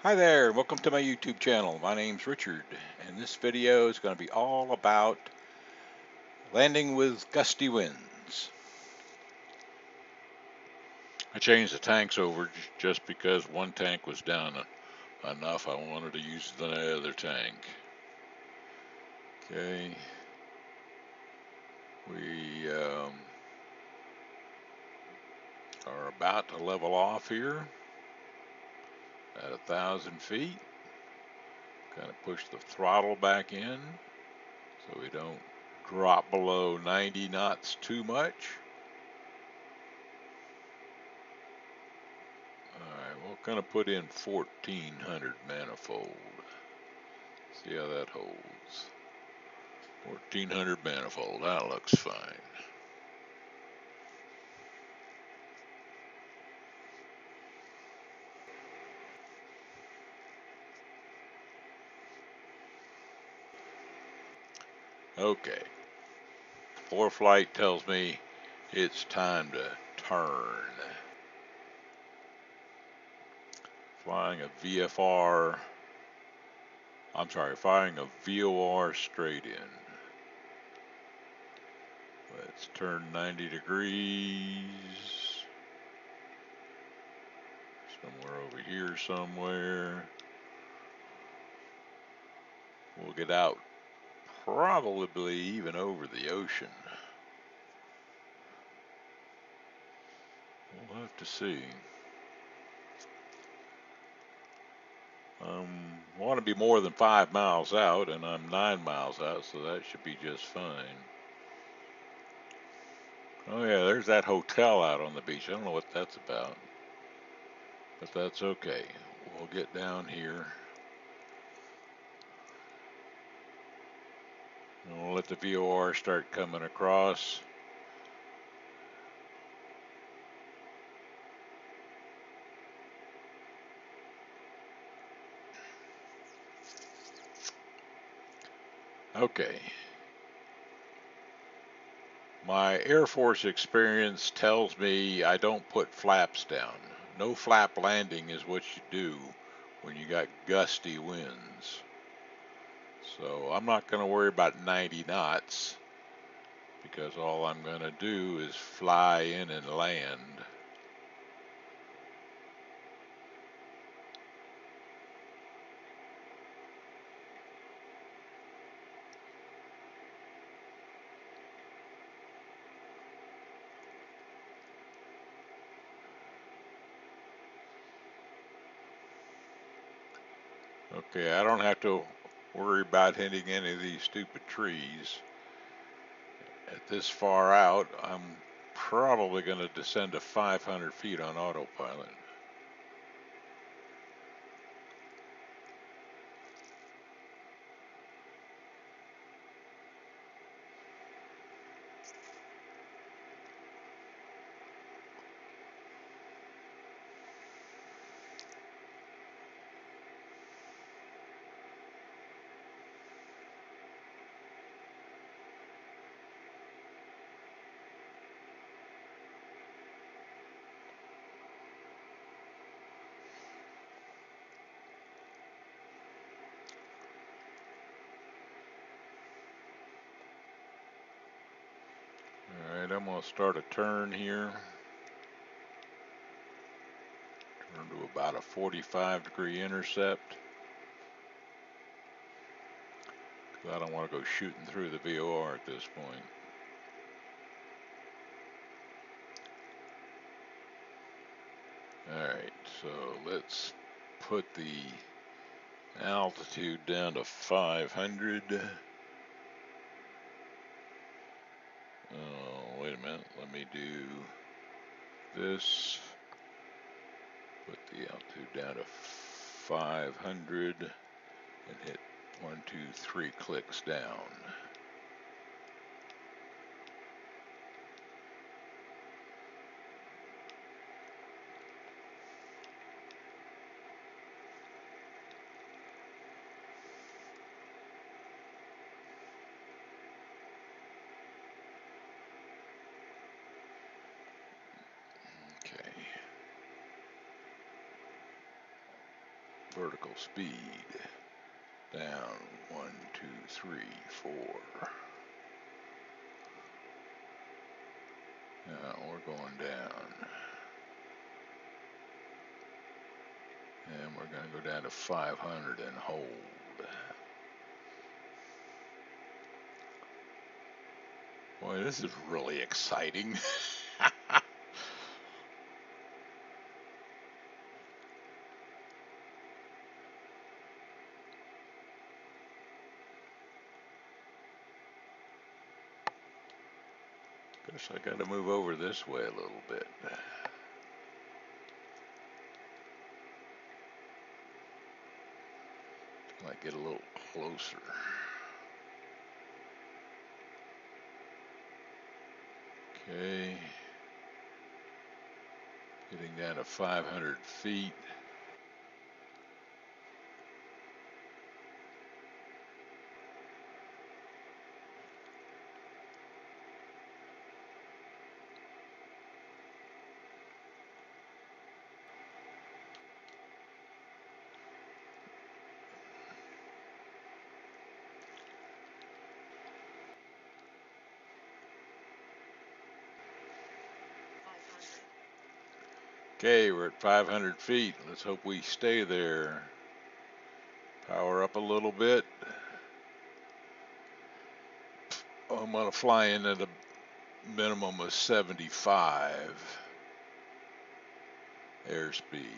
Hi there, welcome to my YouTube channel. My name's Richard, and this video is going to be all about landing with gusty winds. I changed the tanks over just because one tank was down enough. I wanted to use the other tank. Okay, we are about to level off here at 1,000 feet. Kind of push the throttle back in so we don't drop below 90 knots too much. Alright, we're going to put in 1400 manifold. See how that holds. 1400 manifold, that looks fine. Okay, fourth light tells me it's time to turn. Flying a VFR, flying a VOR straight in. Let's turn 90 degrees. Somewhere over here somewhere. We'll get out probably even over the ocean. We'll have to see. I want to be more than 5 miles out, and I'm 9 miles out, so that should be just fine. Oh yeah, there's that hotel out on the beach. I don't know what that's about, but that's okay. We'll get down here. And we'll let the VOR start coming across. Okay. My Air Force experience tells me I don't put flaps down. No flap landing is what you do when you got gusty winds. So I'm not going to worry about 90 knots because all I'm going to do is fly in and land. Okay, I don't have to worry about hitting any of these stupid trees. At this far out, I'm probably going to descend to 500 feet on autopilot. Alright, I'm going to start a turn here. Turn to about a 45-degree intercept. I don't want to go shooting through the VOR at this point. Alright, so let's put the altitude down to 500. Oh, wait a minute. Let me do this. Put the altitude down to 500 and hit 1, 2, 3 clicks down. Okay. vertical speed. Down, 1, 2, 3, 4. Now we're going down. And we're going to go down to 500 and hold. Boy, this is really exciting. Guess I got to move over this way a little bit. Might get a little closer. Okay. Getting down to 500 feet. Okay, we're at 500 feet. Let's hope we stay there. Power up a little bit. Oh, I'm going to fly in at a minimum of 75 airspeed.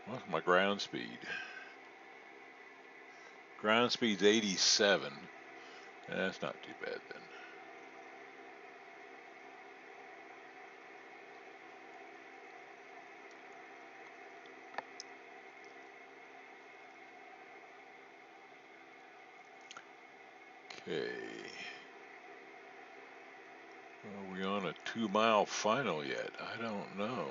What's my ground speed? Ground speed's 87. That's not too bad then. Okay. Are we on a 2-mile final yet? I don't know.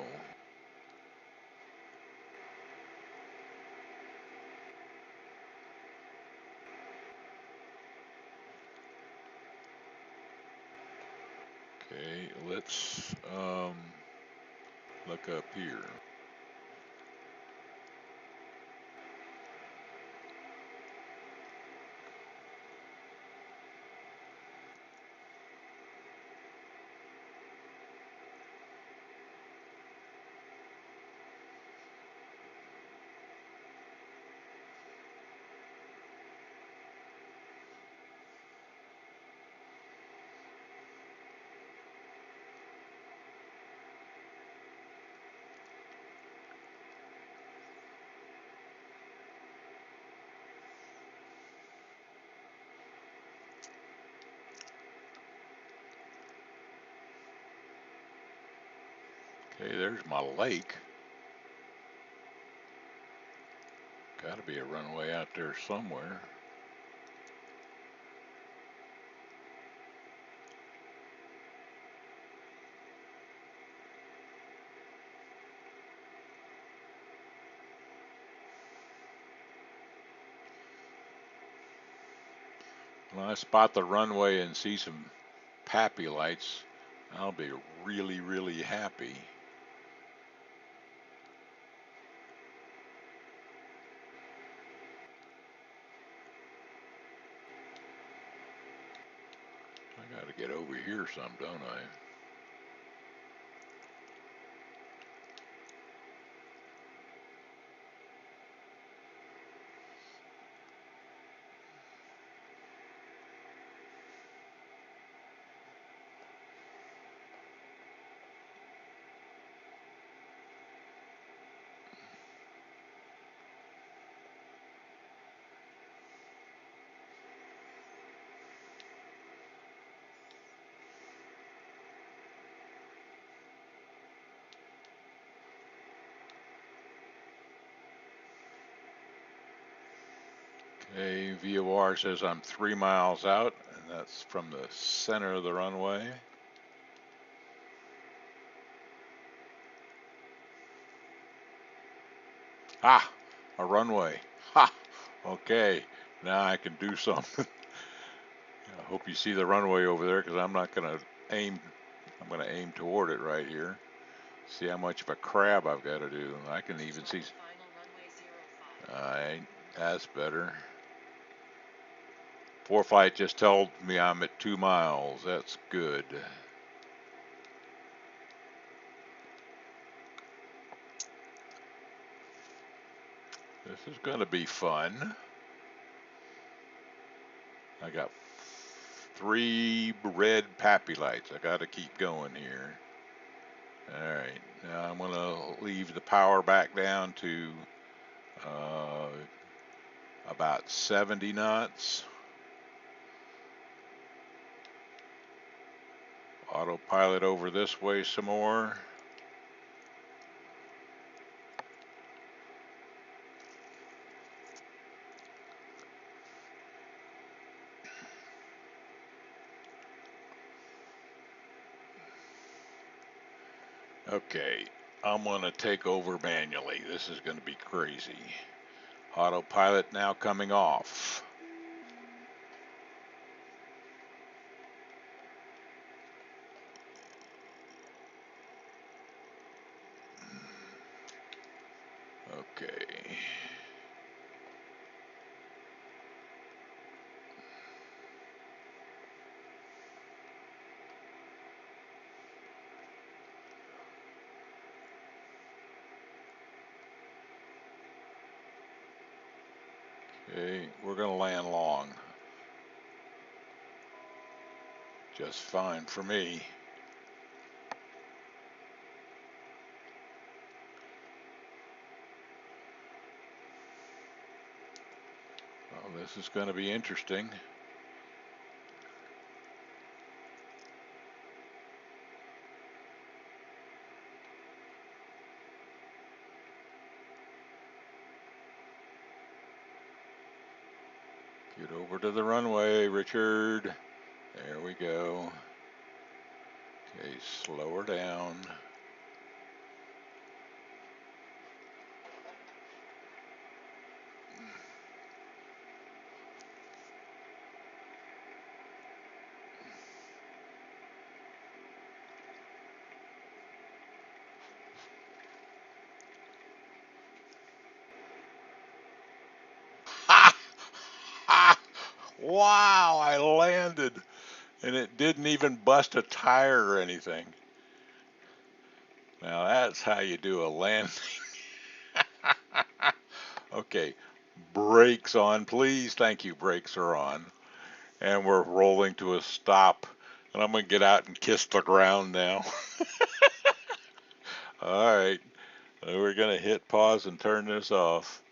Okay, let's look up here. Okay, there's my lake. Gotta be a runway out there somewhere. When I spot the runway and see some pappy lights, I'll be really, really happy. I gotta get over here some, don't I? Okay, VOR says I'm 3 miles out, and that's from the center of the runway. Ah, a runway. Ha! Okay, now I can do something. I hope you see the runway over there because I'm not going to aim. I'm going to aim toward it right here. See how much of a crab I've got to do. I can even see. That's better. ForeFlight just told me I'm at 2 miles. That's good. This is going to be fun. I got 3 red pappy lights. I got to keep going here. All right, now I'm going to leave the power back down to uh, about 70 knots. Autopilot over this way some more. Okay, I'm going to take over manually. This is going to be crazy. Autopilot now coming off. Okay. Okay, we're going to land long. Just fine for me. Well, this is going to be interesting. Get over to the runway, Richard. There we go. Okay, slow her down. Ha! Ha! Wow, I landed. And it didn't even bust a tire or anything. Now that's how you do a landing. Okay, brakes on, please. Thank you, brakes are on. And we're rolling to a stop. And I'm going to get out and kiss the ground now. All right, we're going to hit pause and turn this off.